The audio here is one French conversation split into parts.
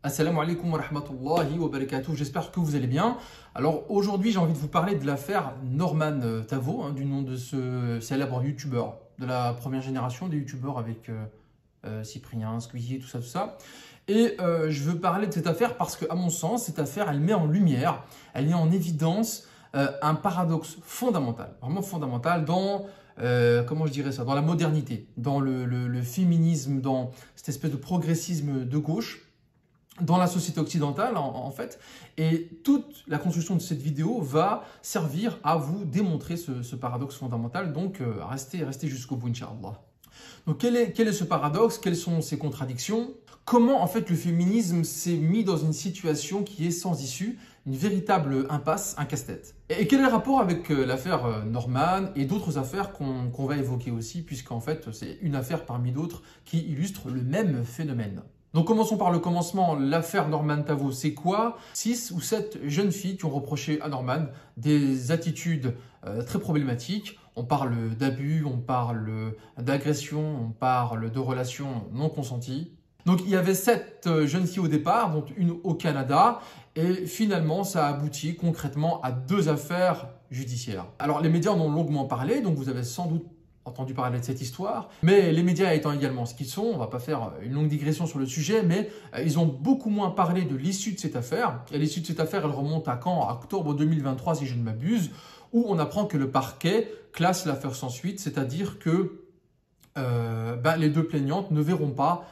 Assalamu alaikum wa rahmatullahi wa barakatuh, j'espère que vous allez bien. Alors aujourd'hui j'ai envie de vous parler de l'affaire Norman Tavo, du nom de ce célèbre youtubeur de la première génération des youtubeurs avec Cyprien, Squeezie, tout ça. Et je veux parler de cette affaire parce qu'à mon sens, cette affaire elle met en lumière, elle met en évidence un paradoxe fondamental, vraiment fondamental dans, comment je dirais ça, dans la modernité, dans le féminisme, dans cette espèce de progressisme de gauche, dans la société occidentale en fait, et toute la construction de cette vidéo va servir à vous démontrer ce paradoxe fondamental, donc restez jusqu'au bout, Inch'Allah. Donc quel est ce paradoxe? Quelles sont ces contradictions? Comment en fait le féminisme s'est mis dans une situation qui est sans issue, une véritable impasse, un casse-tête? Et quel est le rapport avec l'affaire Norman et d'autres affaires qu'on va évoquer aussi, puisqu'en fait c'est une affaire parmi d'autres qui illustre le même phénomène? Donc commençons par le commencement. L'affaire Norman Tavo, c'est quoi? 6 ou 7 jeunes filles qui ont reproché à Norman des attitudes très problématiques. On parle d'abus, on parle d'agression, on parle de relations non consenties. Donc il y avait 7 jeunes filles au départ, dont une au Canada, et finalement ça a abouti concrètement à 2 affaires judiciaires. Alors les médias en ont longuement parlé, donc vous avez sans doute entendu parler de cette histoire, mais les médias étant également ce qu'ils sont, on ne va pas faire une longue digression sur le sujet, mais ils ont beaucoup moins parlé de l'issue de cette affaire. Et l'issue de cette affaire, elle remonte à quand? À octobre 2023, si je ne m'abuse, où on apprend que le parquet classe l'affaire sans suite, c'est-à-dire que les 2 plaignantes ne verront pas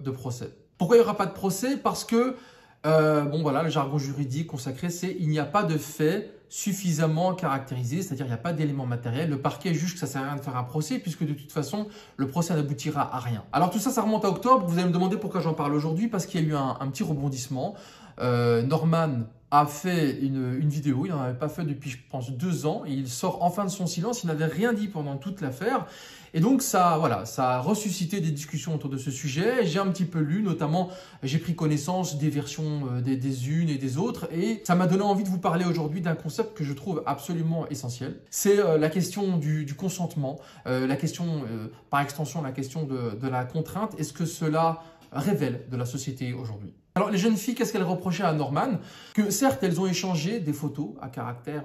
de procès. Pourquoi il n'y aura pas de procès? Parce que, le jargon juridique consacré, c'est il n'y a pas de fait suffisamment caractérisé, c'est-à-dire il n'y a pas d'éléments matériels. Le parquet juge que ça ne sert à rien de faire un procès puisque de toute façon, le procès n'aboutira à rien. Alors tout ça, ça remonte à octobre. Vous allez me demander pourquoi j'en parle aujourd'hui, parce qu'il y a eu un petit rebondissement. Norman a fait une vidéo, il n'en avait pas fait depuis, je pense, 2 ans, et il sort enfin de son silence, il n'avait rien dit pendant toute l'affaire. Et donc ça a ressuscité des discussions autour de ce sujet. J'ai un petit peu lu, notamment j'ai pris connaissance des versions des unes et des autres, et ça m'a donné envie de vous parler aujourd'hui d'un concept que je trouve absolument essentiel. C'est la question du consentement, la question, par extension, la question de la contrainte. Est-ce que cela révèle de la société aujourd'hui? Alors les jeunes filles, qu'est-ce qu'elles reprochaient à Norman? Que certes, elles ont échangé des photos à caractère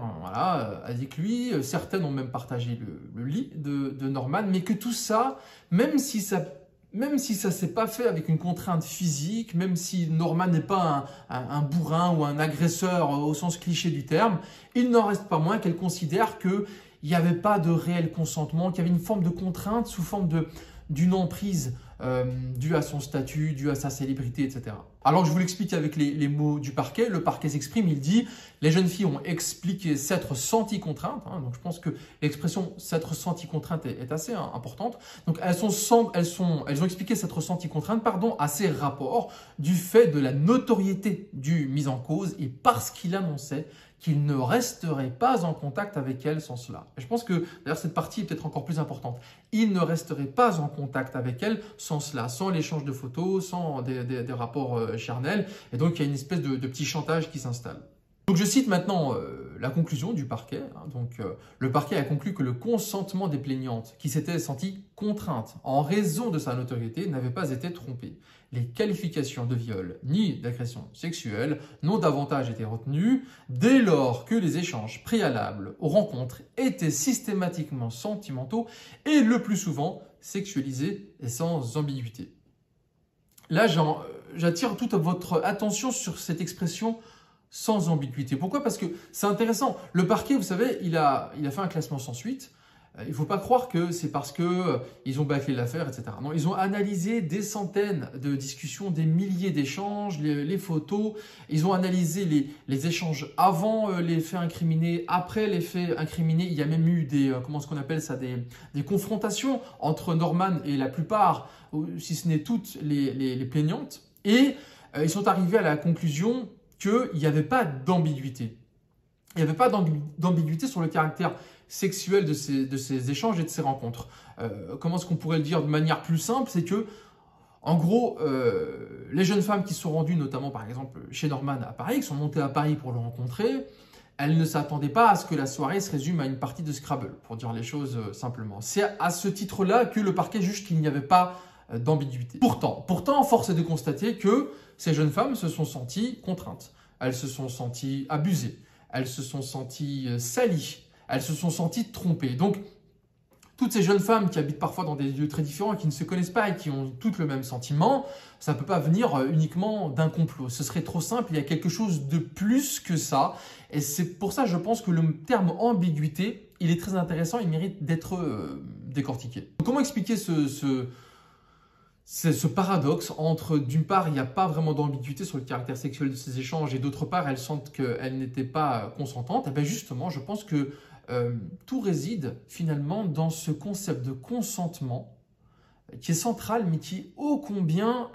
avec lui, certaines ont même partagé le lit de Norman, mais que tout ça, même si ça s'est pas fait avec une contrainte physique, même si Norman n'est pas un bourrin ou un agresseur au sens cliché du terme, il n'en reste pas moins qu'elle considère qu'il n'y avait pas de réel consentement, qu'il y avait une forme de contrainte sous forme d'une emprise due à son statut, due à sa célébrité, etc. Alors je vous l'explique avec les mots du parquet. Le parquet s'exprime, il dit « Les jeunes filles ont expliqué s'être senties contraintes ». Donc je pense que l'expression « s'être senties contraintes » est assez importante. Donc elles ont expliqué s'être senties contraintes à ces rapports du fait de la notoriété du mis en cause et parce qu'il annonçait qu'il ne resterait pas en contact avec elle sans cela. Et je pense que d'ailleurs cette partie est peut-être encore plus importante. Il ne resterait pas en contact avec elle sans cela, sans l'échange de photos, sans des rapports charnels. Et donc il y a une espèce de petit chantage qui s'installe. Donc je cite maintenant la conclusion du parquet. Le parquet a conclu que le consentement des plaignantes qui s'étaient senties contraintes en raison de sa notoriété n'avait pas été trompé. Les qualifications de viol ni d'agression sexuelle n'ont davantage été retenues dès lors que les échanges préalables aux rencontres étaient systématiquement sentimentaux et le plus souvent sexualisés et sans ambiguïté. Là, j'attire toute votre attention sur cette expression sans ambiguïté. Pourquoi? Parce que c'est intéressant. Le parquet, vous savez, il a fait un classement sans suite. Il ne faut pas croire que c'est parce qu'ils ont bâclé l'affaire, etc. Non, ils ont analysé des centaines de discussions, des milliers d'échanges, les photos. Ils ont analysé les échanges avant les faits incriminés, après les faits incriminés. Il y a même eu des confrontations entre Norman et la plupart, si ce n'est toutes, les plaignantes. Et ils sont arrivés à la conclusion qu'il n'y avait pas d'ambiguïté. Il n'y avait pas d'ambiguïté sur le caractère sexuel de ces échanges et de ces rencontres. Comment est-ce qu'on pourrait le dire de manière plus simple? C'est que, en gros, les jeunes femmes qui se sont rendues, notamment par exemple chez Norman à Paris, qui sont montées à Paris pour le rencontrer, elles ne s'attendaient pas à ce que la soirée se résume à une partie de Scrabble, pour dire les choses simplement. C'est à ce titre-là que le parquet juge qu'il n'y avait pas d'ambiguïté. Pourtant, force est de constater que ces jeunes femmes se sont senties contraintes, elles se sont senties abusées, elles se sont senties salies, elles se sont senties trompées. Donc, toutes ces jeunes femmes qui habitent parfois dans des lieux très différents, qui ne se connaissent pas et qui ont toutes le même sentiment, ça ne peut pas venir uniquement d'un complot. Ce serait trop simple, il y a quelque chose de plus que ça. Et c'est pour ça, je pense que le terme ambiguïté, il est très intéressant, il mérite d'être décortiqué. Comment expliquer ce paradoxe entre, d'une part, il n'y a pas vraiment d'ambiguïté sur le caractère sexuel de ces échanges et d'autre part, elles sentent qu'elles n'étaient pas consentantes? Et bien justement, je pense que tout réside finalement dans ce concept de consentement qui est central mais qui est ô combien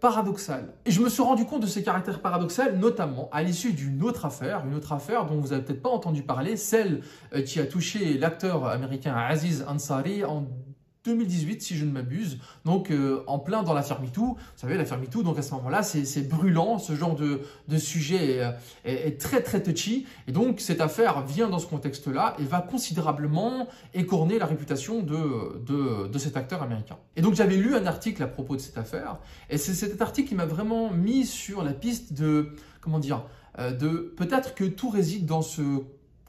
paradoxal. Et je me suis rendu compte de ce caractère paradoxal notamment à l'issue d'une autre affaire dont vous n'avez peut-être pas entendu parler, celle qui a touché l'acteur américain Aziz Ansari en 2018, si je ne m'abuse, donc en plein dans l'affaire MeToo. Vous savez, l'affaire MeToo, donc à ce moment-là, c'est brûlant, ce genre de sujet est très très touchy, et donc cette affaire vient dans ce contexte-là et va considérablement écorner la réputation de cet acteur américain. Et donc j'avais lu un article à propos de cette affaire, et c'est cet article qui m'a vraiment mis sur la piste de, comment dire, de peut-être que tout réside dans ce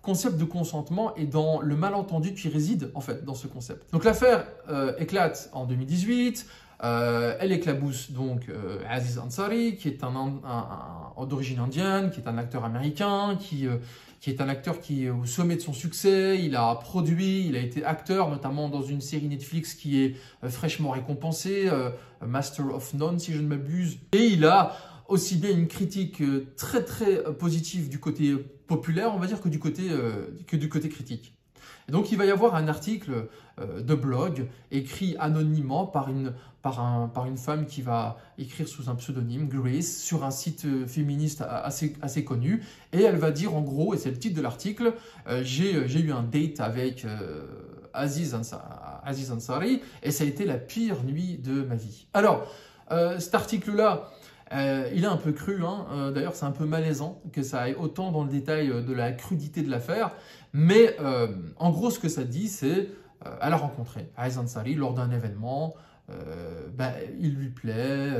concept de consentement et dans le malentendu qui réside en fait dans ce concept. Donc l'affaire éclate en 2018, elle éclabousse donc Aziz Ansari qui est d'origine indienne, qui est un acteur américain, qui est un acteur qui est au sommet de son succès. Il a produit, il a été acteur notamment dans une série Netflix qui est fraîchement récompensée, Master of None si je ne m'abuse, et il a aussi bien une critique très très positive du côté populaire, on va dire, que du côté critique. Et donc il va y avoir un article de blog écrit anonymement par une femme qui va écrire sous un pseudonyme, Grace, sur un site féministe assez connu, et elle va dire en gros, et c'est le titre de l'article, j'ai eu un date avec Aziz Ansari et ça a été la pire nuit de ma vie. Alors, cet article-là, il est un peu cru, hein. D'ailleurs c'est un peu malaisant que ça aille autant dans le détail de la crudité de l'affaire, mais en gros ce que ça dit c'est elle a rencontré Aziz Ansari lors d'un événement, il lui plaît,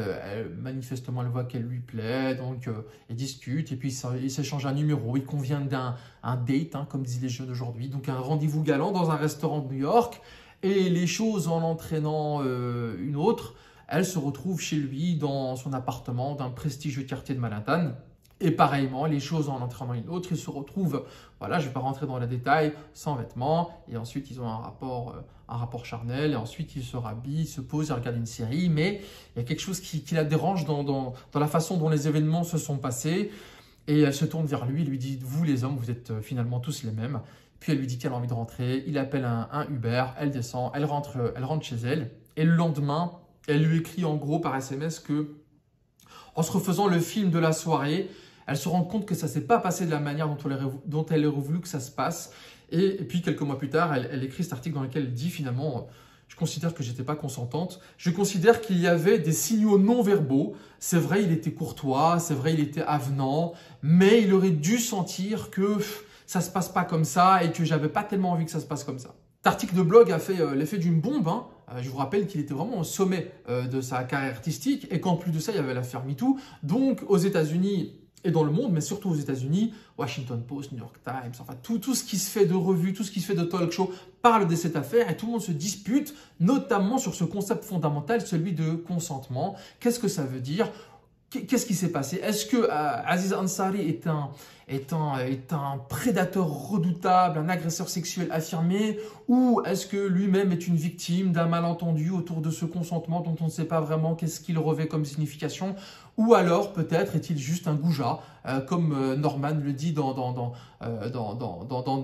manifestement elle voit qu'elle lui plaît, donc ils discutent et puis ils s'échangent un numéro, ils conviennent d'un date, hein, comme disent les jeunes aujourd'hui, donc un rendez-vous galant dans un restaurant de New York, et les choses en entraînant une autre, elle se retrouve chez lui dans son appartement d'un prestigieux quartier de Manhattan. Et pareillement, les choses en entraînant une autre, ils se retrouvent, voilà, je ne vais pas rentrer dans les détails, sans vêtements. Et ensuite, ils ont un rapport charnel. Et ensuite, ils se rhabillent, ils se posent, ils regardent une série. Mais il y a quelque chose qui la dérange dans la façon dont les événements se sont passés. Et elle se tourne vers lui et lui dit « Vous les hommes, vous êtes finalement tous les mêmes ». Puis elle lui dit qu'elle a envie de rentrer. Il appelle un Uber, elle descend, elle rentre chez elle. Et le lendemain, elle lui écrit en gros par SMS que, en se refaisant le film de la soirée, elle se rend compte que ça ne s'est pas passé de la manière dont elle aurait voulu que ça se passe. Et puis quelques mois plus tard, elle écrit cet article dans lequel elle dit finalement « Je considère que je n'étais pas consentante. Je considère qu'il y avait des signaux non verbaux. C'est vrai, il était courtois, c'est vrai, il était avenant, mais il aurait dû sentir que ça ne se passe pas comme ça et que j'avais pas tellement envie que ça se passe comme ça. » Cet article de blog a fait l'effet d'une bombe, hein. Je vous rappelle qu'il était vraiment au sommet de sa carrière artistique et qu'en plus de ça, il y avait l'affaire MeToo. Donc, aux États-Unis et dans le monde, mais surtout aux États-Unis, Washington Post, New York Times, enfin tout ce qui se fait de revues, tout ce qui se fait de talk show parle de cette affaire et tout le monde se dispute, notamment sur ce concept fondamental, celui de consentement. Qu'est-ce que ça veut dire ? Qu'est-ce qui s'est passé? Est-ce que Aziz Ansari est un prédateur redoutable, un agresseur sexuel affirmé, ou est-ce que lui-même est une victime d'un malentendu autour de ce consentement dont on ne sait pas vraiment qu'est-ce qu'il revêt comme signification, ou alors peut-être est-il juste un goujat, comme Norman le dit dans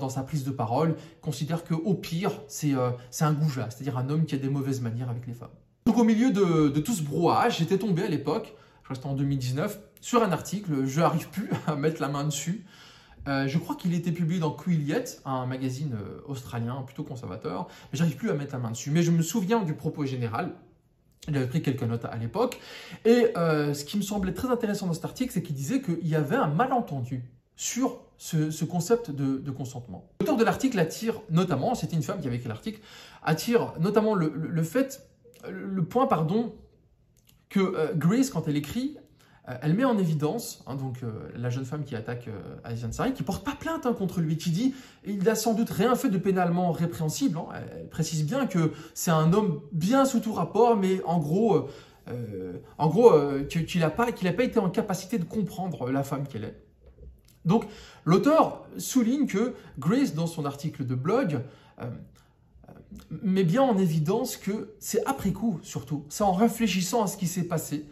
sa prise de parole, considère qu'au pire c'est un goujat, c'est-à-dire un homme qui a des mauvaises manières avec les femmes. Donc au milieu de tout ce brouhaha, j'étais tombé à l'époque, je reste en 2019, sur un article, je n'arrive plus à mettre la main dessus. Je crois qu'il était publié dans Quillette, un magazine australien plutôt conservateur, mais j'arrive plus à mettre la main dessus. Mais je me souviens du propos général, j'avais pris quelques notes à l'époque, et ce qui me semblait très intéressant dans cet article, c'est qu'il disait qu'il y avait un malentendu sur ce concept de consentement. L'auteur de l'article attire notamment, c'était une femme qui avait écrit l'article, attire notamment le fait le point, pardon, que Grace, quand elle écrit, elle met en évidence, hein, donc la jeune femme qui attaque Aziz Ansari, qui porte pas plainte contre lui, qui dit il n'a sans doute rien fait de pénalement répréhensible. Hein. Elle précise bien que c'est un homme bien sous tout rapport, mais en gros qu'il n'a pas été en capacité de comprendre la femme qu'elle est. Donc l'auteur souligne que Grace, dans son article de blog, met bien en évidence que c'est après coup, surtout, c'est en réfléchissant à ce qui s'est passé,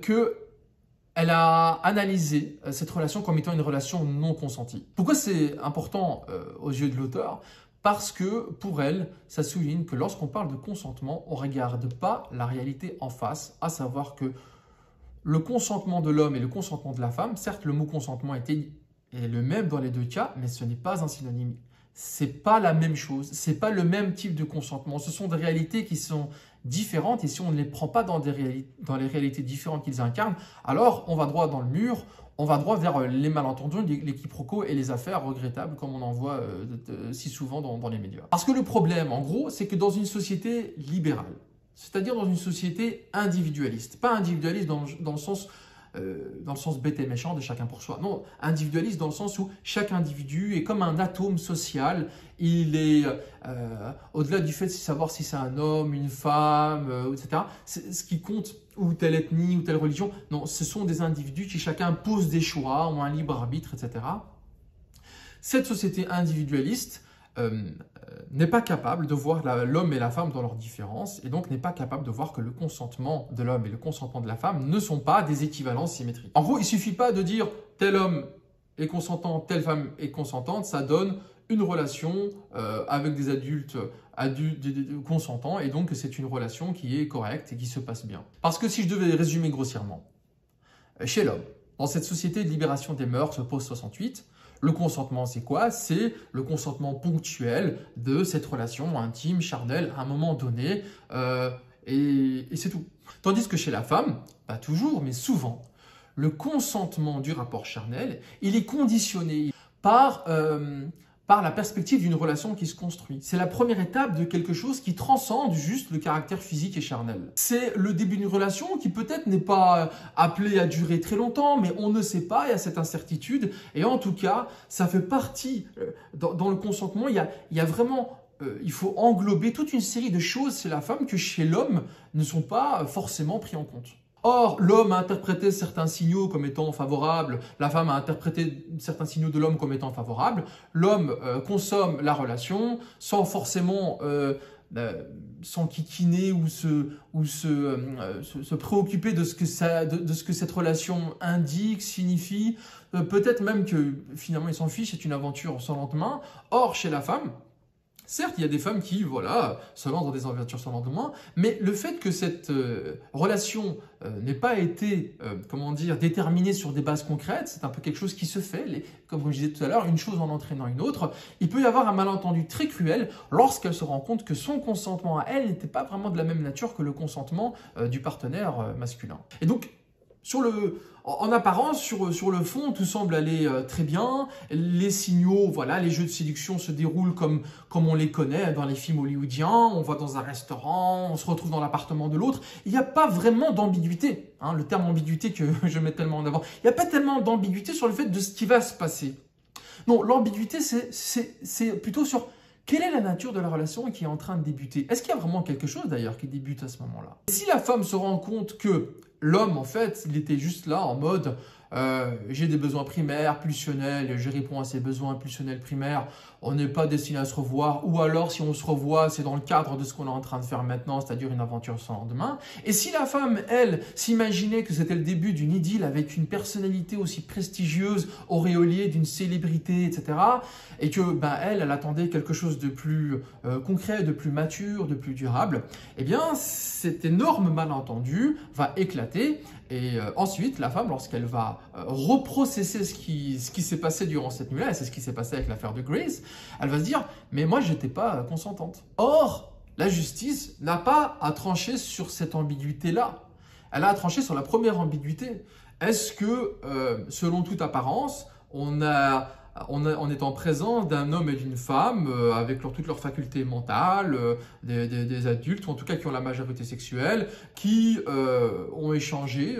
qu'elle a analysé cette relation comme étant une relation non consentie. Pourquoi c'est important aux yeux de l'auteur? Parce que pour elle, ça souligne que lorsqu'on parle de consentement, on ne regarde pas la réalité en face, à savoir que le consentement de l'homme et le consentement de la femme, certes le mot consentement est le même dans les deux cas, mais ce n'est pas un synonyme. C'est pas la même chose, c'est pas le même type de consentement. Ce sont des réalités qui sont différentes et si on ne les prend pas dans les réalités différentes qu'ils incarnent, alors on va droit dans le mur, on va droit vers les malentendus, les quiproquos et les affaires regrettables comme on en voit si souvent dans les médias. Parce que le problème, en gros, c'est que dans une société libérale, c'est-à-dire dans une société individualiste, pas individualiste dans le sens bête et méchant de chacun pour soi. Non, individualiste dans le sens où chaque individu est comme un atome social. Il est, au-delà du fait de savoir si c'est un homme, une femme, etc. Ce qui compte, ou telle ethnie, ou telle religion. Non, ce sont des individus qui chacun pose des choix, ont un libre arbitre, etc. Cette société individualiste n'est pas capable de voir l'homme et la femme dans leurs différences et donc n'est pas capable de voir que le consentement de l'homme et le consentement de la femme ne sont pas des équivalences symétriques. En gros, il ne suffit pas de dire tel homme est consentant, telle femme est consentante, ça donne une relation avec des adultes consentants et donc c'est une relation qui est correcte et qui se passe bien. Parce que si je devais résumer grossièrement, chez l'homme, dans cette société de libération des mœurs post-68, le consentement, c'est quoi? C'est le consentement ponctuel de cette relation intime, charnelle, à un moment donné, et c'est tout. Tandis que chez la femme, pas toujours, mais souvent, le consentement du rapport charnel, il est conditionné par la perspective d'une relation qui se construit. C'est la première étape de quelque chose qui transcende juste le caractère physique et charnel. C'est le début d'une relation qui peut-être n'est pas appelée à durer très longtemps, mais on ne sait pas, il y a cette incertitude. Et en tout cas, ça fait partie, dans le consentement, il y a vraiment... il faut englober toute une série de choses chez la femme que chez l'homme ne sont pas forcément pris en compte. Or, l'homme a interprété certains signaux comme étant favorables, la femme a interprété certains signaux de l'homme comme étant favorables. L'homme consomme la relation sans forcément s'enquiquiner ou se préoccuper de ce que cette relation indique, signifie. Peut-être même que finalement il s'en fiche, c'est une aventure sans lendemain. Or, chez la femme, certes, il y a des femmes qui, voilà, se lancent dans des aventures sans lendemain, mais le fait que cette relation n'ait pas été, comment dire, déterminée sur des bases concrètes, c'est un peu quelque chose qui se fait, comme je disais tout à l'heure, une chose en entraînant une autre, il peut y avoir un malentendu très cruel lorsqu'elle se rend compte que son consentement à elle n'était pas vraiment de la même nature que le consentement du partenaire masculin. Et donc, en apparence, sur le fond, tout semble aller très bien. Les signaux, voilà, les jeux de séduction se déroulent comme on les connaît dans les films hollywoodiens. On va dans un restaurant, on se retrouve dans l'appartement de l'autre. Il n'y a pas vraiment d'ambiguïté. Hein, le terme ambiguïté que je mets tellement en avant. Il n'y a pas tellement d'ambiguïté sur le fait de ce qui va se passer. Non, l'ambiguïté, c'est plutôt sur quelle est la nature de la relation qui est en train de débuter. Est-ce qu'il y a vraiment quelque chose d'ailleurs qui débute à ce moment-là? Si la femme se rend compte que l'homme, en fait, il était juste là en mode j'ai des besoins primaires, pulsionnels, je réponds à ces besoins pulsionnels primaires, on n'est pas destiné à se revoir, ou alors si on se revoit, c'est dans le cadre de ce qu'on est en train de faire maintenant, c'est-à-dire une aventure sans lendemain. Et si la femme, elle, s'imaginait que c'était le début d'une idylle avec une personnalité aussi prestigieuse, auréolée d'une célébrité, etc., et que elle attendait quelque chose de plus concret, de plus mature, de plus durable, eh bien, cet énorme malentendu va éclater. Et ensuite, la femme, lorsqu'elle va reprocesser ce qui s'est passé durant cette nuit-là, et c'est ce qui s'est passé avec l'affaire de Grace, elle va se dire « mais moi, je n'étais pas consentante ». Or, la justice n'a pas à trancher sur cette ambiguïté-là. Elle a à trancher sur la première ambiguïté. Est-ce que, selon toute apparence, on a en étant présent d'un homme et d'une femme avec toutes leurs facultés mentales, des adultes, ou en tout cas qui ont la majorité sexuelle, qui ont échangé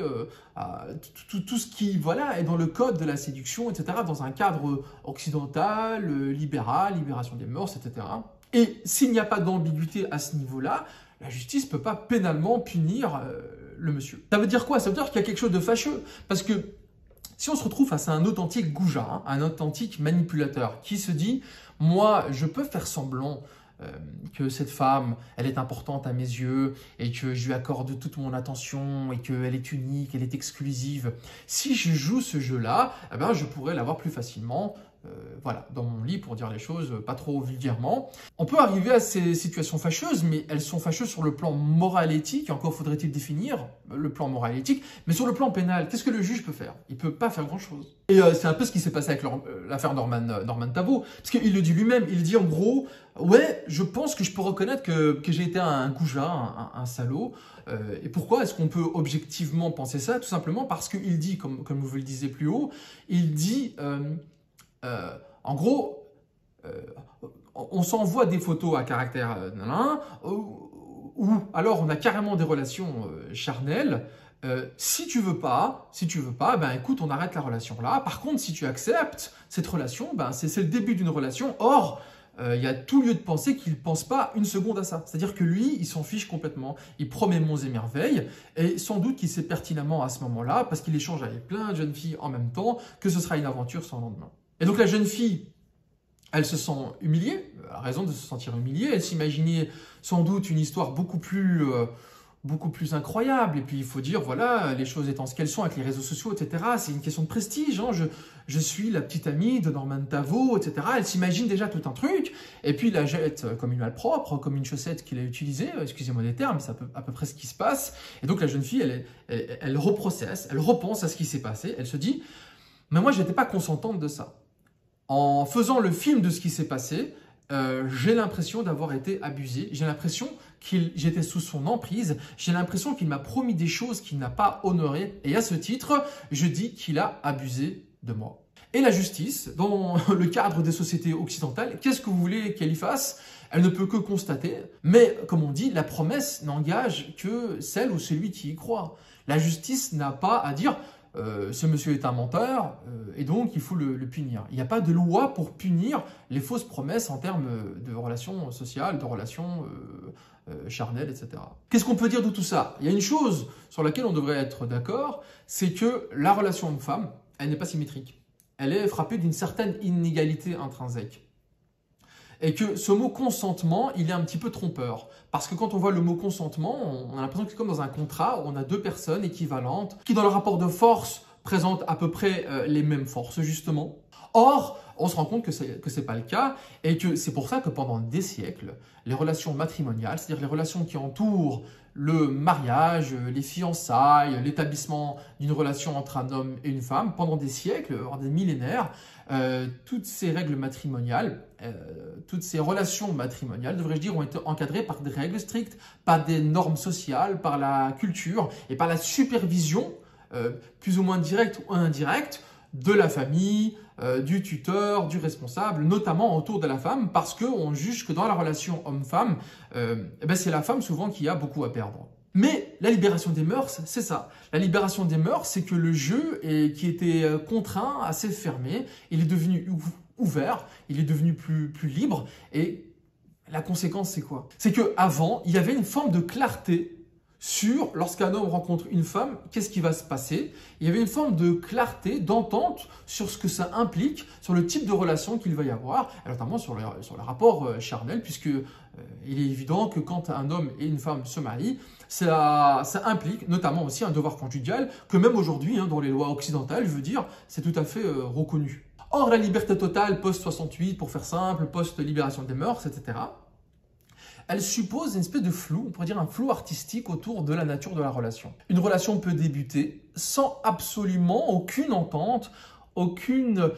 tout ce qui voilà, est dans le code de la séduction, etc., dans un cadre occidental, libéral, libération des mœurs, etc. Et s'il n'y a pas d'ambiguïté à ce niveau-là, la justice ne peut pas pénalement punir le monsieur. Ça veut dire quoi? Ça veut dire qu'il y a quelque chose de fâcheux. Parce que si on se retrouve face à un authentique goujat, un authentique manipulateur qui se dit « moi, je peux faire semblant que cette femme, elle est importante à mes yeux et que je lui accorde toute mon attention et qu'elle est unique, elle est exclusive. Si je joue ce jeu-là, eh ben, je pourrais l'avoir plus facilement voilà, dans mon lit, pour dire les choses pas trop vulgairement. » On peut arriver à ces situations fâcheuses, mais elles sont fâcheuses sur le plan moral éthique. Encore faudrait-il définir le plan moral éthique. Mais sur le plan pénal, qu'est-ce que le juge peut faire? Il ne peut pas faire grand-chose. Et c'est un peu ce qui s'est passé avec l'affaire Norman Tavo. Parce qu'il le dit lui-même, il dit en gros, ouais, je pense que je peux reconnaître que j'ai été un goujat, un salaud. Et pourquoi est-ce qu'on peut objectivement penser ça? Tout simplement parce qu'il dit, comme vous le disiez plus haut, il dit... en gros, on s'envoie des photos à caractère ou alors on a carrément des relations charnelles. Si tu veux pas, ben écoute, on arrête la relation là. Par contre, si tu acceptes cette relation, ben c'est le début d'une relation. Or, il y a tout lieu de penser qu'il ne pense pas une seconde à ça. C'est-à-dire que lui, il s'en fiche complètement. Il promet monts et merveilles. Et sans doute qu'il sait pertinemment à ce moment-là, parce qu'il échange avec plein de jeunes filles en même temps, que ce sera une aventure sans lendemain. Et donc la jeune fille, elle se sent humiliée, elle a raison de se sentir humiliée, elle s'imaginait sans doute une histoire beaucoup plus incroyable. Et puis il faut dire, voilà, les choses étant ce qu'elles sont avec les réseaux sociaux, etc., c'est une question de prestige. Hein. Je suis la petite amie de Norman Tavo, etc. Elle s'imagine déjà tout un truc, et puis il la jette comme une malpropre, comme une chaussette qu'il a utilisée, excusez-moi des termes, mais c'est à peu près ce qui se passe. Et donc la jeune fille, elle reprocesse, elle repense à ce qui s'est passé, elle se dit, mais moi je n'étais pas consentante de ça. En faisant le film de ce qui s'est passé, j'ai l'impression d'avoir été abusée, j'ai l'impression j'étais sous son emprise, j'ai l'impression qu'il m'a promis des choses qu'il n'a pas honorées, et à ce titre, je dis qu'il a abusé de moi. Et la justice, dans le cadre des sociétés occidentales, qu'est-ce que vous voulez qu'elle y fasse? Elle ne peut que constater, mais comme on dit, la promesse n'engage que celle ou celui qui y croit. La justice n'a pas à dire ce monsieur est un menteur et donc il faut le punir. Il n'y a pas de loi pour punir les fausses promesses en termes de relations sociales, de relations charnelles, etc. Qu'est-ce qu'on peut dire de tout ça? Il y a une chose sur laquelle on devrait être d'accord, c'est que la relation homme-femme, elle n'est pas symétrique. Elle est frappée d'une certaine inégalité intrinsèque. Et que ce mot consentement, il est un petit peu trompeur. Parce que quand on voit le mot consentement, on a l'impression que c'est comme dans un contrat où on a deux personnes équivalentes qui, dans le rapport de force, présentent à peu près les mêmes forces, justement. Or, on se rend compte que c'est pas le cas et que c'est pour ça que pendant des siècles, les relations matrimoniales, c'est-à-dire les relations qui entourent le mariage, les fiançailles, l'établissement d'une relation entre un homme et une femme, pendant des siècles, voire des millénaires, toutes ces règles matrimoniales, toutes ces relations matrimoniales, devrais-je dire, ont été encadrées par des règles strictes, par des normes sociales, par la culture et par la supervision, plus ou moins directe ou indirecte, de la famille, du tuteur, du responsable, notamment autour de la femme, parce qu'on juge que dans la relation homme-femme, c'est la femme souvent qui a beaucoup à perdre. Mais la libération des mœurs, c'est ça. La libération des mœurs, c'est que le jeu qui était contraint, assez fermé, il est devenu ouvert, il est devenu plus libre. Et la conséquence, c'est quoi? C'est qu'avant, il y avait une forme de clarté sur, lorsqu'un homme rencontre une femme, qu'est-ce qui va se passer? Il y avait une forme de clarté, d'entente sur ce que ça implique, sur le type de relation qu'il va y avoir, et notamment sur le rapport charnel, puisque il est évident que quand un homme et une femme se marient, ça implique notamment aussi un devoir conjugal, que même aujourd'hui, dans les lois occidentales, je veux dire, c'est tout à fait reconnu. Or, la liberté totale post-68, pour faire simple, post-libération des mœurs, etc., elle suppose une espèce de flou, on pourrait dire un flou artistique autour de la nature de la relation. Une relation peut débuter sans absolument aucune entente, aucune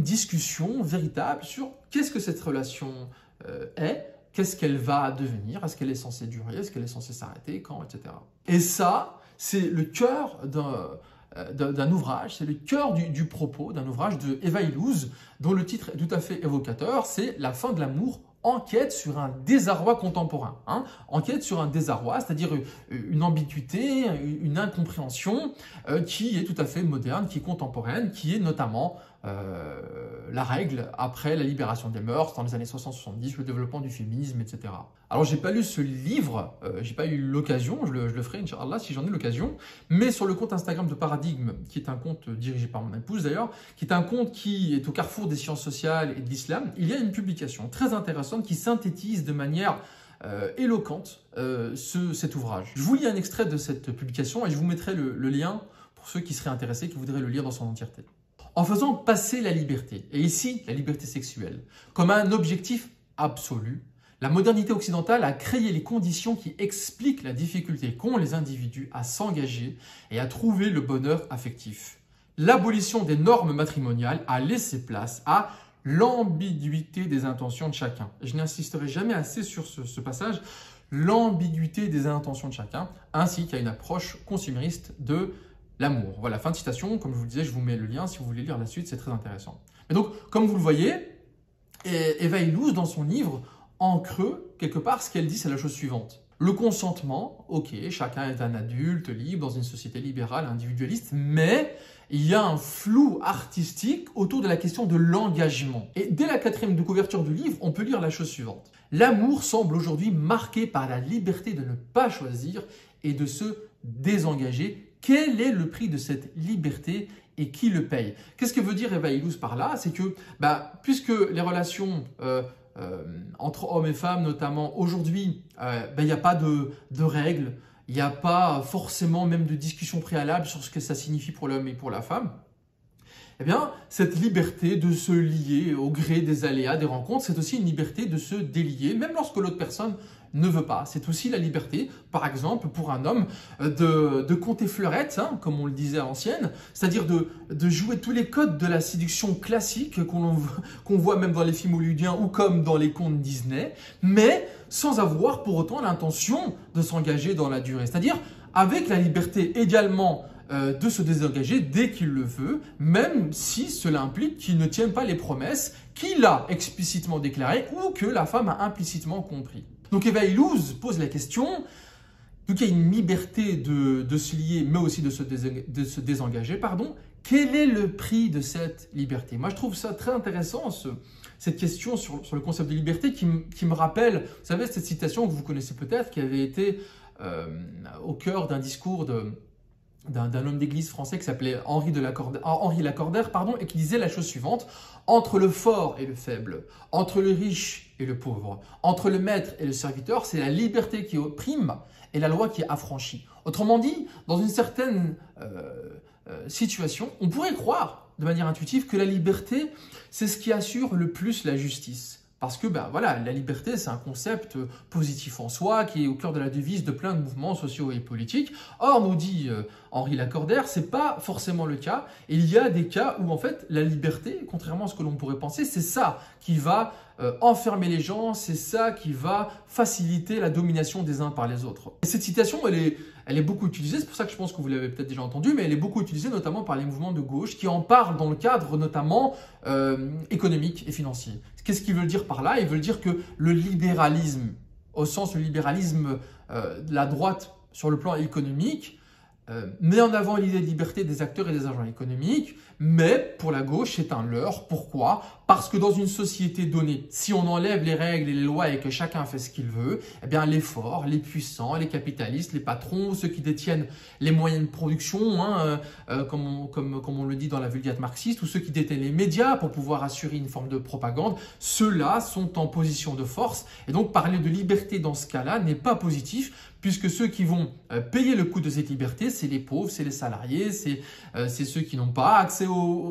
discussion véritable sur qu'est-ce que cette relation est, qu'est-ce qu'elle va devenir, est-ce qu'elle est censée durer, est-ce qu'elle est censée s'arrêter, quand, etc. Et ça, c'est le cœur d'un ouvrage, c'est le cœur du propos d'un ouvrage de Eva Illouz, dont le titre est tout à fait évocateur, c'est « La fin de l'amour, enquête sur un désarroi contemporain ». Enquête sur un désarroi, c'est-à-dire une ambiguïté, une incompréhension qui est tout à fait moderne, qui est contemporaine, qui est notamment la règle après la libération des mœurs dans les années 60-70, le développement du féminisme, etc. Alors, j'ai pas lu ce livre, j'ai pas eu l'occasion, je le ferai, Inch'Allah, si j'en ai l'occasion, mais sur le compte Instagram de Paradigme, qui est un compte dirigé par mon épouse d'ailleurs, qui est un compte qui est au carrefour des sciences sociales et de l'islam, il y a une publication très intéressante qui synthétise de manière éloquente cet ouvrage. Je vous lis un extrait de cette publication et je vous mettrai le lien pour ceux qui seraient intéressés, qui voudraient le lire dans son entièreté. En faisant passer la liberté, et ici la liberté sexuelle, comme un objectif absolu, la modernité occidentale a créé les conditions qui expliquent la difficulté qu'ont les individus à s'engager et à trouver le bonheur affectif. L'abolition des normes matrimoniales a laissé place à l'ambiguïté des intentions de chacun. Je n'insisterai jamais assez sur ce passage, l'ambiguïté des intentions de chacun, ainsi qu'à une approche consumériste de l'amour. Voilà, fin de citation. Comme je vous le disais, je vous mets le lien si vous voulez lire la suite, c'est très intéressant. Mais donc, comme vous le voyez, Eva Illouz, dans son livre, en creux, quelque part, ce qu'elle dit, c'est la chose suivante. Le consentement, ok, chacun est un adulte libre dans une société libérale, individualiste, mais il y a un flou artistique autour de la question de l'engagement. Et dès la 4e de couverture du livre, on peut lire la chose suivante. L'amour semble aujourd'hui marqué par la liberté de ne pas choisir et de se désengager. Quel est le prix de cette liberté et qui le paye? Qu'est-ce que veut dire Eva Illouz par là? C'est que, puisque les relations entre hommes et femmes, notamment aujourd'hui, il n'y a pas de règles, il n'y a pas forcément même de discussion préalable sur ce que ça signifie pour l'homme et pour la femme, eh bien, cette liberté de se lier au gré des aléas, des rencontres, c'est aussi une liberté de se délier, même lorsque l'autre personne ne veut pas. C'est aussi la liberté, par exemple, pour un homme, de compter fleurette, comme on le disait à l'ancienne, c'est-à-dire de jouer tous les codes de la séduction classique qu'on voit même dans les films hollywoodiens ou comme dans les contes Disney, mais sans avoir pour autant l'intention de s'engager dans la durée. C'est-à-dire avec la liberté également de se désengager dès qu'il le veut, même si cela implique qu'il ne tienne pas les promesses qu'il a explicitement déclarées ou que la femme a implicitement compris. Donc Eva Illouz pose la question, donc il y a une liberté de se lier, mais aussi de se désengager, pardon. Quel est le prix de cette liberté? Moi, je trouve ça très intéressant, cette question sur le concept de liberté qui me rappelle, vous savez, cette citation que vous connaissez peut-être, qui avait été au cœur d'un discours d'un homme d'église français qui s'appelait Henri Lacordaire, et qui disait la chose suivante: entre le fort et le faible, entre le riche et le pauvre, entre le maître et le serviteur, c'est la liberté qui prime et la loi qui est affranchie. Autrement dit, dans une certaine situation, on pourrait croire de manière intuitive que la liberté, c'est ce qui assure le plus la justice. Parce que voilà, la liberté, c'est un concept positif en soi, qui est au cœur de la devise de plein de mouvements sociaux et politiques. Or, nous dit Henri Lacordaire, ce n'est pas forcément le cas. Il y a des cas où, en fait, la liberté, contrairement à ce que l'on pourrait penser, c'est ça qui va enfermer les gens, c'est ça qui va faciliter la domination des uns par les autres. Et cette citation, elle est beaucoup utilisée, c'est pour ça que je pense que vous l'avez peut-être déjà entendue, mais elle est beaucoup utilisée notamment par les mouvements de gauche qui en parlent dans le cadre notamment économique et financier. Qu'est-ce qu'ils veulent dire par là? Ils veulent dire que le libéralisme, au sens le libéralisme de la droite sur le plan économique, met en avant l'idée de liberté des acteurs et des agents économiques, mais pour la gauche, c'est un leurre. Pourquoi? Parce que dans une société donnée, si on enlève les règles et les lois et que chacun fait ce qu'il veut, eh bien les forts, les puissants, les capitalistes, les patrons, ceux qui détiennent les moyens de production, comme on le dit dans la Vulgate marxiste, ou ceux qui détiennent les médias pour pouvoir assurer une forme de propagande, ceux-là sont en position de force. Et donc parler de liberté dans ce cas-là n'est pas positif, puisque ceux qui vont payer le coût de cette liberté, c'est les pauvres, c'est les salariés, c'est ceux qui n'ont pas accès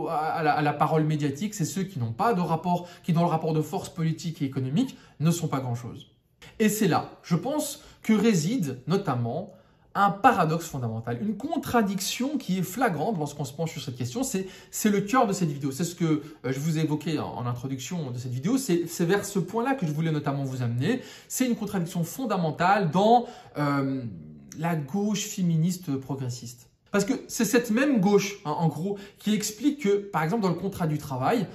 à la parole médiatique, c'est ceux qui n'ont pas de rapport, qui dans le rapport de force politique et économique ne sont pas grand-chose. Et c'est là, je pense, que réside notamment un paradoxe fondamental, une contradiction qui est flagrante lorsqu'on se penche sur cette question. C'est le cœur de cette vidéo, c'est ce que je vous ai évoqué en introduction de cette vidéo, c'est vers ce point-là que je voulais notamment vous amener. C'est une contradiction fondamentale dans la gauche féministe progressiste. Parce que c'est cette même gauche, hein, en gros, qui explique que, par exemple, dans le contrat du travail,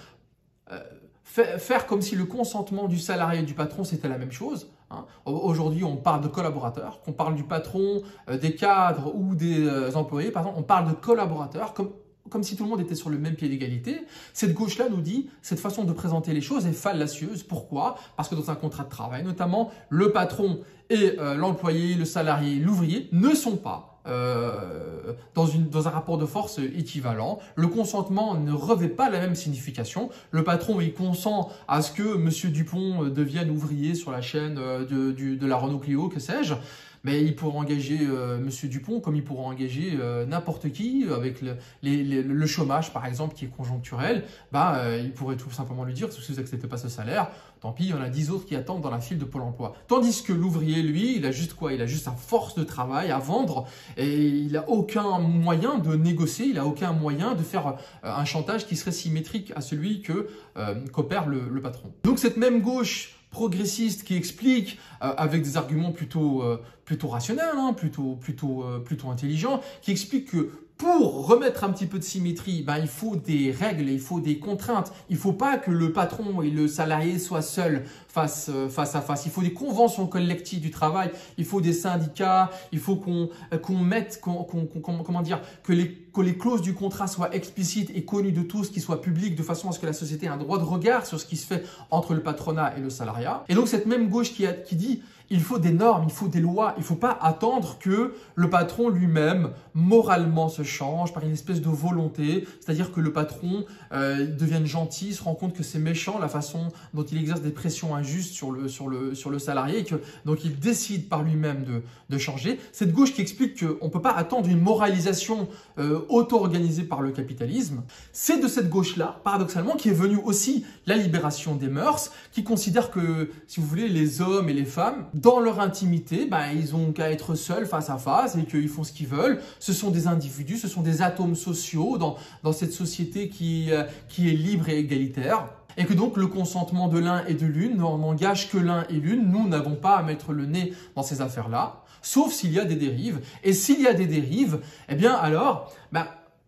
faire comme si le consentement du salarié et du patron, c'était la même chose. Hein. Aujourd'hui, on parle de collaborateurs, qu'on parle du patron, des cadres ou des employés, pardon, on parle de collaborateurs comme si tout le monde était sur le même pied d'égalité. Cette gauche-là nous dit, cette façon de présenter les choses est fallacieuse. Pourquoi? Parce que dans un contrat de travail, notamment, le patron et l'employé, le salarié, l'ouvrier ne sont pas dans un rapport de force équivalent. Le consentement ne revêt pas la même signification. Le patron, il consent à ce que M. Dupont devienne ouvrier sur la chaîne de la Renault Clio, que sais-je. Mais il pourrait engager M. Dupont comme il pourrait engager n'importe qui avec le chômage, par exemple, qui est conjoncturel. Il pourrait tout simplement lui dire, si vous n'acceptez pas ce salaire, tant pis, il y en a 10 autres qui attendent dans la file de Pôle emploi. Tandis que l'ouvrier, lui, il a juste quoi? Il a juste sa force de travail à vendre et il n'a aucun moyen de négocier, il n'a aucun moyen de faire un chantage qui serait symétrique à celui qu'opère le patron. Donc cette même gauche progressiste qui explique avec des arguments plutôt rationnels, hein, plutôt intelligents, qui explique que pour remettre un petit peu de symétrie, il faut des règles, il faut des contraintes. Il ne faut pas que le patron et le salarié soient seuls face à face. Il faut des conventions collectives du travail, il faut des syndicats, il faut que les clauses du contrat soient explicites et connues de tous, qu'ils soient publiques, de façon à ce que la société ait un droit de regard sur ce qui se fait entre le patronat et le salariat. Et donc cette même gauche qui dit il faut des normes, il faut des lois, il ne faut pas attendre que le patron lui-même, moralement, se change par une espèce de volonté, c'est-à-dire que le patron devienne gentil, se rend compte que c'est méchant la façon dont il exerce des pressions injustes sur le salarié et que donc il décide par lui-même de changer. Cette gauche qui explique qu'on ne peut pas attendre une moralisation auto-organisée par le capitalisme, c'est de cette gauche-là, paradoxalement, qui est venue aussi la libération des mœurs, qui considère que, si vous voulez, les hommes et les femmes, dans leur intimité, ils ont qu'à être seuls face à face et qu'ils font ce qu'ils veulent. Ce sont des individus, ce sont des atomes sociaux dans cette société qui est libre et égalitaire. Et que donc le consentement de l'un et de l'une n'engage que l'un et l'une. Nous n'avons pas à mettre le nez dans ces affaires-là, sauf s'il y a des dérives. Et s'il y a des dérives, eh bien alors,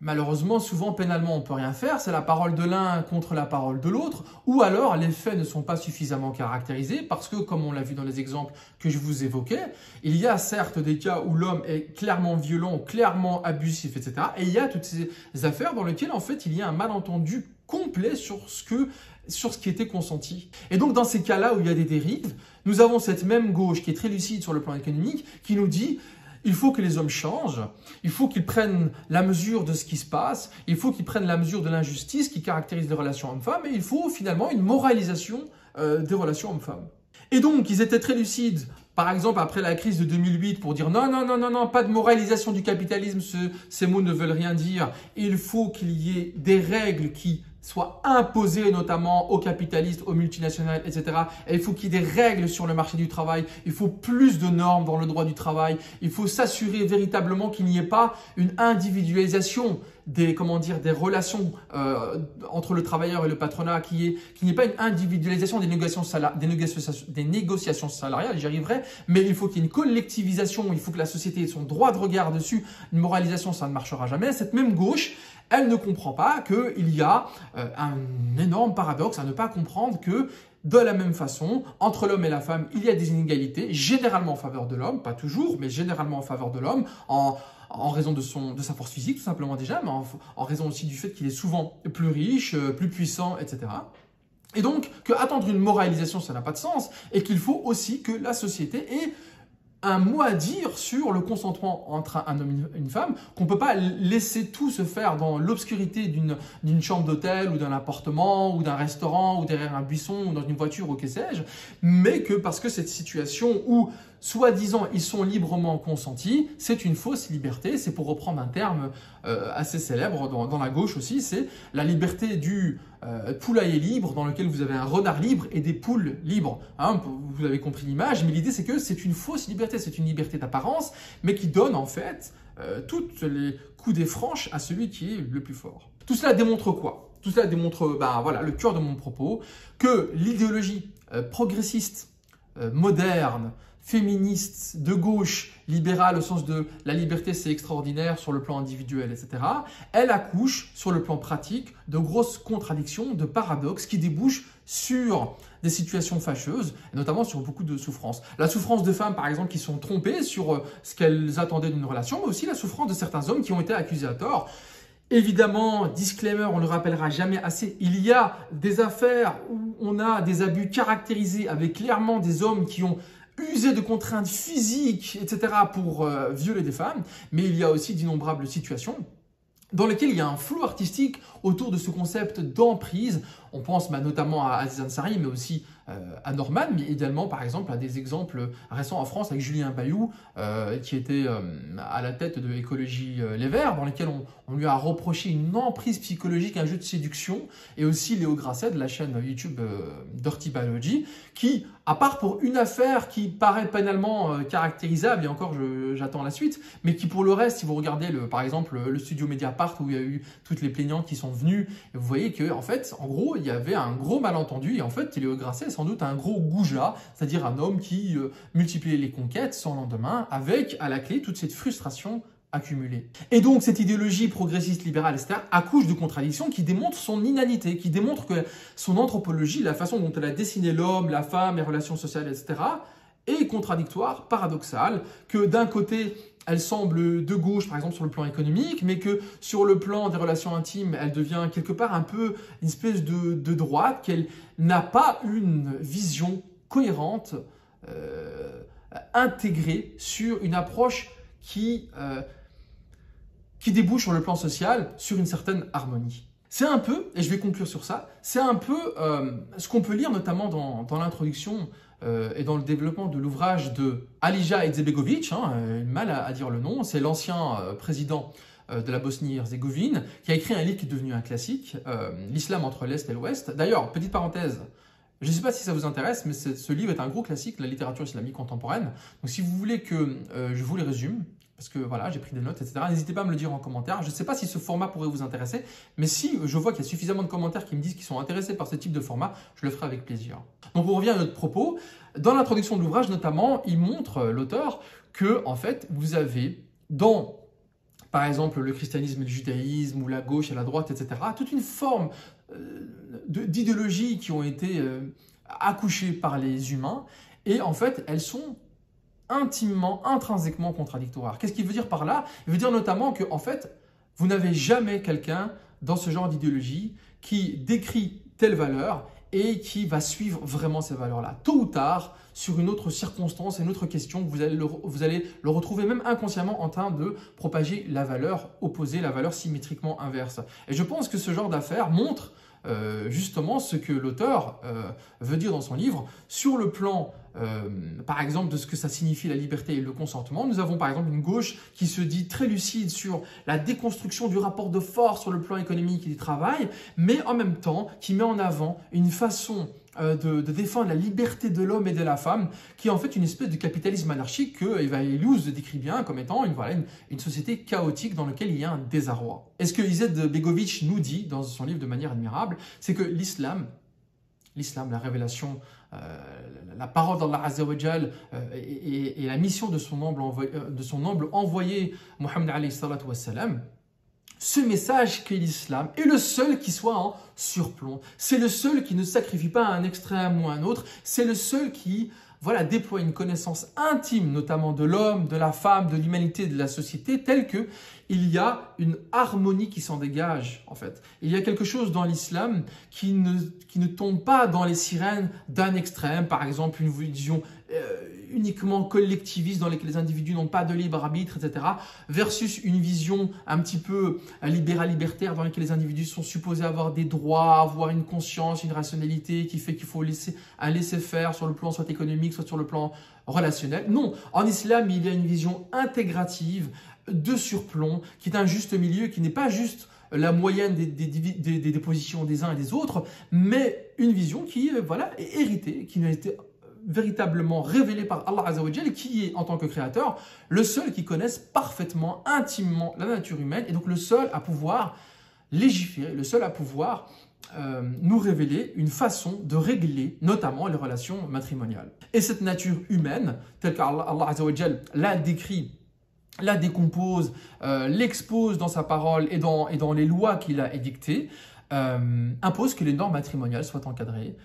malheureusement, souvent pénalement, on ne peut rien faire. C'est la parole de l'un contre la parole de l'autre. Ou alors, les faits ne sont pas suffisamment caractérisés parce que, comme on l'a vu dans les exemples que je vous évoquais, il y a certes des cas où l'homme est clairement violent, clairement abusif, etc. Et il y a toutes ces affaires dans lesquelles, en fait, il y a un malentendu complet sur ce qui était consenti. Et donc, dans ces cas-là où il y a des dérives, nous avons cette même gauche qui est très lucide sur le plan économique qui nous dit il faut que les hommes changent, il faut qu'ils prennent la mesure de ce qui se passe, il faut qu'ils prennent la mesure de l'injustice qui caractérise les relations hommes-femmes et il faut finalement une moralisation des relations hommes-femmes. Et donc, ils étaient très lucides, par exemple après la crise de 2008, pour dire non, pas de moralisation du capitalisme, ces mots ne veulent rien dire. Il faut qu'il y ait des règles qui soient imposées notamment aux capitalistes, aux multinationales, etc. Et il faut qu'il y ait des règles sur le marché du travail, il faut plus de normes dans le droit du travail, il faut s'assurer véritablement qu'il n'y ait pas une individualisation des relations entre le travailleur et le patronat, qu'il n'y ait pas une individualisation des négociations salariales, j'y arriverai, mais il faut qu'il y ait une collectivisation, il faut que la société ait son droit de regard dessus. Une moralisation, ça ne marchera jamais. Cette même gauche, elle ne comprend pas qu'il y a un énorme paradoxe à ne pas comprendre que de la même façon, entre l'homme et la femme, il y a des inégalités, généralement en faveur de l'homme, pas toujours, mais généralement en faveur de l'homme, en raison de sa force physique tout simplement déjà, mais en raison aussi du fait qu'il est souvent plus riche, plus puissant, etc. Et donc, qu'attendre une moralisation, ça n'a pas de sens, et qu'il faut aussi que la société ait un mot à dire sur le consentement entre un homme et une femme, qu'on ne peut pas laisser tout se faire dans l'obscurité d'une chambre d'hôtel ou d'un appartement ou d'un restaurant ou derrière un buisson ou dans une voiture ou que sais-je, mais que parce que cette situation où soi-disant ils sont librement consentis, c'est une fausse liberté. C'est pour reprendre un terme assez célèbre dans la gauche aussi, c'est la liberté du poulailler libre dans lequel vous avez un renard libre et des poules libres. Hein, vous avez compris l'image, mais l'idée c'est que c'est une fausse liberté, c'est une liberté d'apparence, mais qui donne en fait toutes les coups des franches à celui qui est le plus fort. Tout cela démontre quoi? Tout cela démontre le cœur de mon propos, que l'idéologie progressiste, moderne, féministe de gauche, libérale au sens de la liberté c'est extraordinaire sur le plan individuel, etc., elle accouche sur le plan pratique de grosses contradictions, de paradoxes qui débouchent sur des situations fâcheuses, et notamment sur beaucoup de souffrances. La souffrance de femmes, par exemple, qui sont trompées sur ce qu'elles attendaient d'une relation, mais aussi la souffrance de certains hommes qui ont été accusés à tort. Évidemment, disclaimer, on ne le rappellera jamais assez, il y a des affaires où on a des abus caractérisés avec clairement des hommes qui ont usé de contraintes physiques, etc. pour violer des femmes, mais il y a aussi d'innombrables situations dans lesquelles il y a un flou artistique autour de ce concept d'emprise. On pense notamment à Aziz Ansari, mais aussi à Norman, mais également par exemple à des exemples récents en France avec Julien Bayou, qui était à la tête de Écologie Les Verts, dans lesquels on lui a reproché une emprise psychologique, un jeu de séduction, et aussi Léo Grasset de la chaîne YouTube Dirty Biology, qui, à part pour une affaire qui paraît pénalement caractérisable, et encore j'attends la suite, mais qui pour le reste, si vous regardez par exemple le studio Mediapart où il y a eu toutes les plaignantes qui sont venues, vous voyez que en fait, en gros, il y avait un gros malentendu, et en fait, Léo Grasset est sans doute un gros goujat, c'est-à-dire un homme qui multipliait les conquêtes sans lendemain, avec à la clé toute cette frustration accumulée. Et donc, cette idéologie progressiste, libérale, etc., accouche de contradictions qui démontrent son inanité, qui démontrent que son anthropologie, la façon dont elle a dessiné l'homme, la femme, les relations sociales, etc., est contradictoire, paradoxale, que d'un côté, elle semble de gauche, par exemple, sur le plan économique, mais que sur le plan des relations intimes, elle devient quelque part un peu une espèce de droite, qu'elle n'a pas une vision cohérente, intégrée sur une approche qui débouche sur le plan social sur une certaine harmonie. C'est un peu, et je vais conclure sur ça, c'est un peu ce qu'on peut lire notamment dans l'introduction et dans le développement de l'ouvrage de Alija Izetbegović, mal à dire le nom, c'est l'ancien président de la Bosnie-Herzégovine, qui a écrit un livre qui est devenu un classique, L'Islam entre l'Est et l'Ouest. D'ailleurs, petite parenthèse, je ne sais pas si ça vous intéresse, mais ce livre est un gros classique de la littérature islamique contemporaine. Donc si vous voulez que je vous les résume, parce que voilà, j'ai pris des notes, etc. N'hésitez pas à me le dire en commentaire. Je ne sais pas si ce format pourrait vous intéresser, mais si je vois qu'il y a suffisamment de commentaires qui me disent qu'ils sont intéressés par ce type de format, je le ferai avec plaisir. Donc on revient à notre propos. Dans l'introduction de l'ouvrage, notamment, il montre, l'auteur, que en fait, vous avez dans, par exemple, le christianisme et le judaïsme, ou la gauche et la droite, etc., toute une forme d'idéologies qui ont été accouchées par les humains, et en fait, elles sont intimement, intrinsèquement contradictoires. Qu'est-ce qu'il veut dire par là? Il veut dire notamment que, en fait, vous n'avez jamais quelqu'un dans ce genre d'idéologie qui décrit telle valeur et qui va suivre vraiment ces valeurs-là. Tôt ou tard, sur une autre circonstance, une autre question, vous allez le retrouver même inconsciemment en train de propager la valeur opposée, la valeur symétriquement inverse. Et je pense que ce genre d'affaires montre justement ce que l'auteur veut dire dans son livre sur le plan par exemple de ce que ça signifie la liberté et le consentement. Nous avons par exemple une gauche qui se dit très lucide sur la déconstruction du rapport de force sur le plan économique et du travail, mais en même temps qui met en avant une façon de défendre la liberté de l'homme et de la femme, qui est en fait une espèce de capitalisme anarchique que Eva Illouz décrit bien comme étant une société chaotique dans laquelle il y a un désarroi. Et ce que Izetbegović nous dit dans son livre de manière admirable, c'est que l'islam, la révélation, la parole d'Allah Azza wa Jal et la mission de son humble envoyé, Mohammed alayhi salatu wassalam, ce message qu'est l'islam est le seul qui soit en surplomb. C'est le seul qui ne sacrifie pas un extrême ou un autre. C'est le seul qui déploie une connaissance intime, notamment de l'homme, de la femme, de l'humanité, de la société, telle que il y a une harmonie qui s'en dégage, en fait. Il y a quelque chose dans l'islam qui ne tombe pas dans les sirènes d'un extrême, par exemple une vision uniquement collectiviste dans laquelle les individus n'ont pas de libre arbitre, etc., versus une vision un petit peu libérale-libertaire dans laquelle les individus sont supposés avoir des droits, avoir une conscience, une rationalité qui fait qu'il faut laisser faire sur le plan soit économique, soit sur le plan relationnel. Non, en islam, il y a une vision intégrative, de surplomb, qui est un juste milieu, qui n'est pas juste la moyenne des positions des uns et des autres, mais une vision qui est héritée, qui a été véritablement révélée par Allah Azza wa Jal, qui est, en tant que créateur, le seul qui connaisse parfaitement, intimement la nature humaine, et donc le seul à pouvoir légiférer, le seul à pouvoir nous révéler une façon de régler notamment les relations matrimoniales. Et cette nature humaine, telle qu'Allah Azza wa Jal l'a décrit, la décompose, l'expose dans sa parole et dans les lois qu'il a édictées, impose que les normes matrimoniales soient encadrées,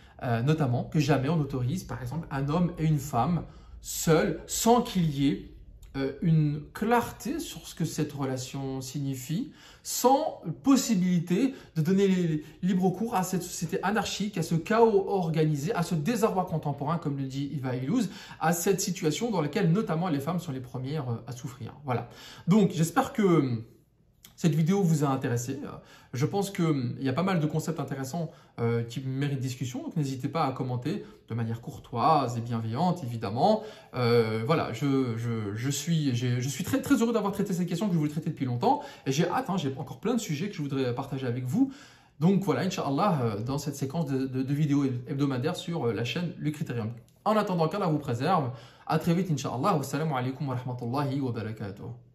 notamment que jamais on autorise par exemple un homme et une femme seuls sans qu'il y ait une clarté sur ce que cette relation signifie, sans possibilité de donner libre cours à cette société anarchique, à ce chaos organisé, à ce désarroi contemporain, comme le dit Eva Illouz, à cette situation dans laquelle notamment les femmes sont les premières à souffrir. Voilà. Donc j'espère que cette vidéo vous a intéressé. Je pense qu'il y a pas mal de concepts intéressants qui méritent discussion, donc n'hésitez pas à commenter de manière courtoise et bienveillante, évidemment. Voilà, je suis très, très heureux d'avoir traité cette question que je voulais traiter depuis longtemps, et j'ai hâte, j'ai encore plein de sujets que je voudrais partager avec vous. Donc voilà, Inch'Allah, dans cette séquence de vidéos hebdomadaires sur la chaîne Le Critérium. En attendant qu'Allah vous préserve, à très vite, Inch'Allah. Wassalamu alaikum wa rahmatullahi wa barakatuh.